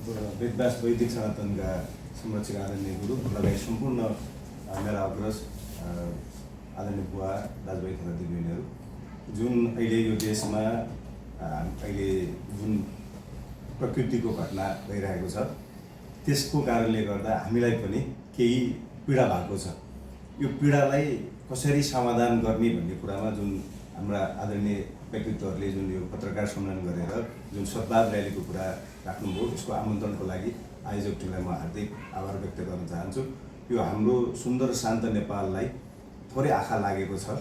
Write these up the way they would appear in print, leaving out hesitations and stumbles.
वेदव्यास वैदिक सनातनका संरक्षक आदरणीय गुरु लगायत सम्पूर्ण मेरा अग्रज आदरणीय बुवा दाजुभाइ तथा दिदीबहिनीहरू जुन अहिले यो देशमा अहिले जुन प्रकृतिको घटना भइरहेको छ त्यसको कारणले गर्दा हामीलाई पनि केही पीडा भएको छ। यो पीडालाई कसरी समाधान गर्ने भन्ने कुरामा जुन हाम्रा आदरणीय व्यक्तित्वहरूले जुन यो पत्रकार सम्मेलन गरेर जुन सद्भाव र्यालीको कुरा राख्नुभयो यसको आमन्त्रणको लागि आयोजक टिमलाई म हार्दिक आभार व्यक्त गर्न चाहन्छु। यो हाम्रो सुन्दर शान्त नेपाललाई थोरै आँखा लागेको छ।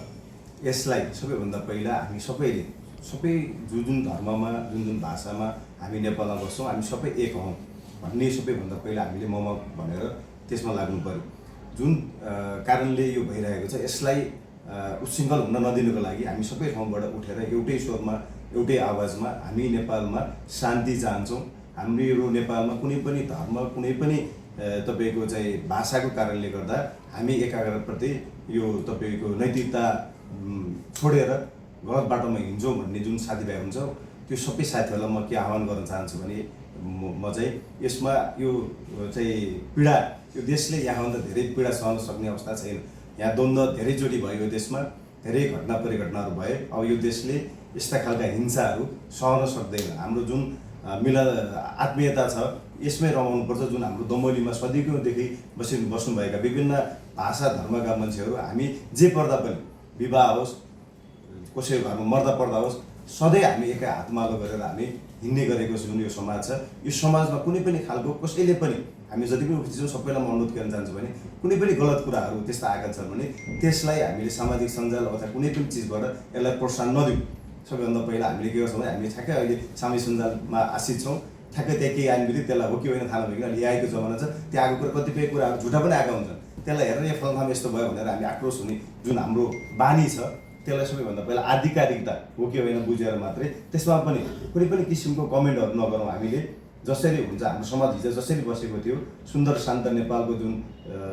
यसलाई सबैभन्दा पहिला हामी सबैले सबै जुन धर्ममा जुन भाषामा हामी नेपालमा बस्छौँ हामी सबै एक हौँ भन्ने सबैभन्दा पहिला हामीले मम भनेर त्यसमा लाग्नु पर्यो। जुन कारणले यो भइरहेको छ यसलाई उच्छृङ्खल हुन नदिनुको लागि हामी सबै ठाउँबाट उठेर एउटै स्वरमा एउटै आवाजमा हामी नेपालमा शान्ति चाहन्छौँ। हाम्रो नेपालमा कुनै पनि धर्म कुनै पनि तपाईको चाहिँ भाषाको कारणले गर्दा हामी एकाअर्काप्रति यो तपाईको नैतिकता छोडेर गलत बाटोमा हिँड्छौँ भन्ने जुन साथीभाइ हुन्छ त्यो सबै साथीहरूलाई म के आह्वान गर्न चाहन्छु भने म चाहिँ यसमा यो चाहिँ पीडा यो देशले यहाँभन्दा धेरै पीडा सहन सक्ने अवस्था छैन। यहाँ द्वन्द्व धेरैचोटि भयो यो देशमा धेरै घटना परिघटनाहरू भए। अब यो देशले यस्ता खालका हिंसाहरू सहन सक्दैन। हाम्रो जुन आत्मीयता छ यसमै रमाउनुपर्छ। जुन हाम्रो दमोलीमा सदियौँदेखि बस्नुभएका विभिन्न भाषा धर्मका मान्छेहरू हामी जे पर्दा पनि विवाह होस् कसैको घरमा मर्दा पर्दा होस् सधैँ हामी एकै हातमालो गरेर हामी हिँड्ने गरेको जुन यो समाज छ यो समाजमा कुनै पनि खालको कसैले पनि हामी जति पनि उपस्थित छौँ सबैलाई म अनुरोध गर्न चाहन्छु भने कुनै पनि गलत कुराहरू त्यस्ता आएका छन् भने त्यसलाई हामीले सामाजिक सञ्जाल अथवा कुनै पनि चिजबाट यसलाई प्रोत्साहन नदिउँ। सबैभन्दा पहिला हामीले के गर्छौँ भने हामी ठ्याक्कै अहिले सामाजिक सञ्जालमा आश्रित छौँ। ठ्याक्कै त्यहाँ केही आइन् बित्तिकै त्यसलाई हो कि होइन थाहा नभइकन ल्याएको जमाना छ। त्यहाँ आएको कुरा कतिपय कुराहरू झुटा पनि आएका हुन्छन्। त्यसलाई हेरेर यो फलनामा यस्तो भयो भनेर हामी आक्रोश हुने जुन हाम्रो बानी छ त्यसलाई सबैभन्दा पहिला आधिकारिकता हो कि होइन बुझेर मात्रै त्यसमा पनि कुनै पनि किसिमको कमेन्टहरू नगरौँ। हामीले जसरी हुन्छ हाम्रो समाज हिजो जसरी बसेको थियो सुन्दर शान्त नेपालको जुन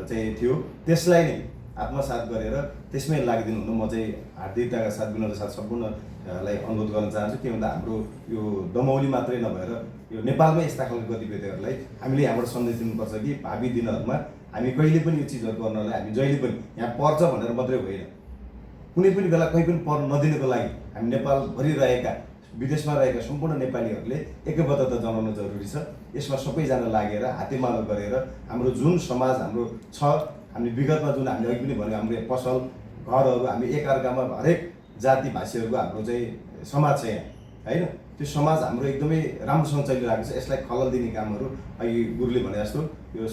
चाहिँ थियो त्यसलाई नै आत्मसात गरेर त्यसमै लागिदिनु हुन म चाहिँ हार्दिकताका साथ विनम्रका साथ सम्पूर्णलाई अनुरोध गर्न चाहन्छु। के भन्दा हाम्रो यो दमौली मात्रै नभएर यो नेपालमै यस्ता खालको गतिविधिहरूलाई हामीले यहाँबाट सन्देश दिनुपर्छ कि भावी दिनहरूमा हामी कहिले पनि यो चिजहरू गर्नलाई हामी जहिले पनि यहाँ पर्छ भनेर मात्रै होइन कुनै पनि बेला कहीँ पनि पर्न नदिनुको लागि हामी नेपालभरि रहेका विदेशमा रहेका सम्पूर्ण नेपालीहरूले एकबद्धता जनाउन जरुरी छ। यसमा सबैजना लागेर हातेमालो गरेर हाम्रो जुन समाज हाम्रो छ हामी विगतमा जुन हामीले अघि पनि भन्यो हाम्रो पसल घरहरू हामी एकअर्कामा हरेक जाति भाषीहरूको हाम्रो चाहिँ समाज छ यहाँ होइन। त्यो समाज हाम्रो एकदमै राम्रोसँग चलिरहेको छ। यसलाई खलल दिने कामहरू अघि गुरुले भने जस्तो यो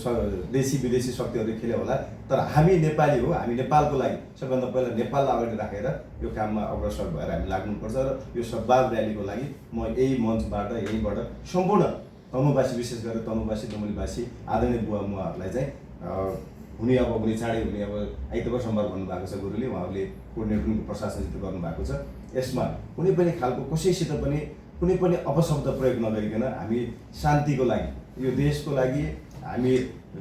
देशी विदेशी शक्तिहरूले खेल्यो होला तर हामी नेपाली हो हामी नेपालको लागि सबैभन्दा पहिला नेपाललाई अगाडि राखेर यो काममा अग्रसर भएर हामी लाग्नुपर्छ। र यो सद्भाव र्यालीको लागि म यही मञ्चबाट यहीँबाट सम्पूर्ण तमुवासी विशेष गरेर तमुवासी दमोलीवासी आदरणीय बुवा मुवाहरूलाई चाहिँ हुने चाँडै हुने आइतबार सोमबार भन्नुभएको छ गुरुले उहाँहरूले कोर्डिनेट पनि प्रशासनसित गर्नुभएको छ। यसमा कुनै पनि खालको कसैसित पनि कुनै पनि अपशब्द प्रयोग नगरिकन हामी शान्तिको लागि यो देशको लागि हामी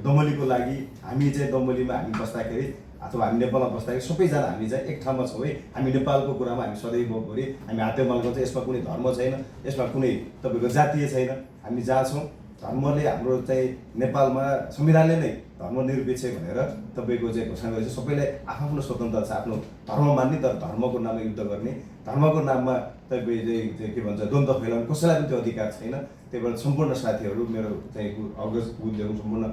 दमोलीको लागि हामी चाहिँ दमोलीमा हामी बस्दाखेरि अथवा हामी नेपालमा बस्दाखेरि सबैजना हामी चाहिँ एक ठाउँमा छौँ है। हामी नेपालको कुरामा हामी सदैव गरी हामी हातेमालो गर्छौँ। यसमा कुनै धर्म छैन यसमा कुनै तपाईँको जातीय छैन। हामी जहाँ छौँ धर्मले हाम्रो चाहिँ नेपालमा संविधानले नै धर्मनिरपेक्ष भनेर तपाईँको चाहिँ घोषणा गरेको छ। सबैलाई आफ्नो स्वतन्त्रता छ आफ्नो धर्म मान्ने तर धर्मको नाममा युद्ध गर्ने धर्मको नाममा तपाईँ चाहिँ के भन्छ द्वन्द्व फैलाउने कसैलाई पनि त्यो अधिकार छैन। त्यही भएर सम्पूर्ण साथीहरू मेरो चाहिँ अग्रज बुझ्दैछु सम्पूर्ण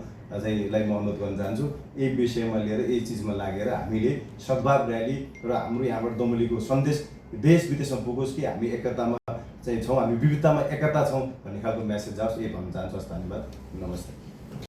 चाहिँलाई म अनुरोध गर्न चाहन्छु यही विषयमा लिएर यही चिजमा लागेर हामीले सद्भाव र्याली र हाम्रो यहाँबाट दमोलीको सन्देश देश विदेशमा पुगोस् कि हामी एकतामा चाहिँ छौँ हामी विविधतामा एकता छौँ भन्ने खालको म्यासेज जाओस् यही भन्न चाहन्छु। धन्यवाद नमस्ते।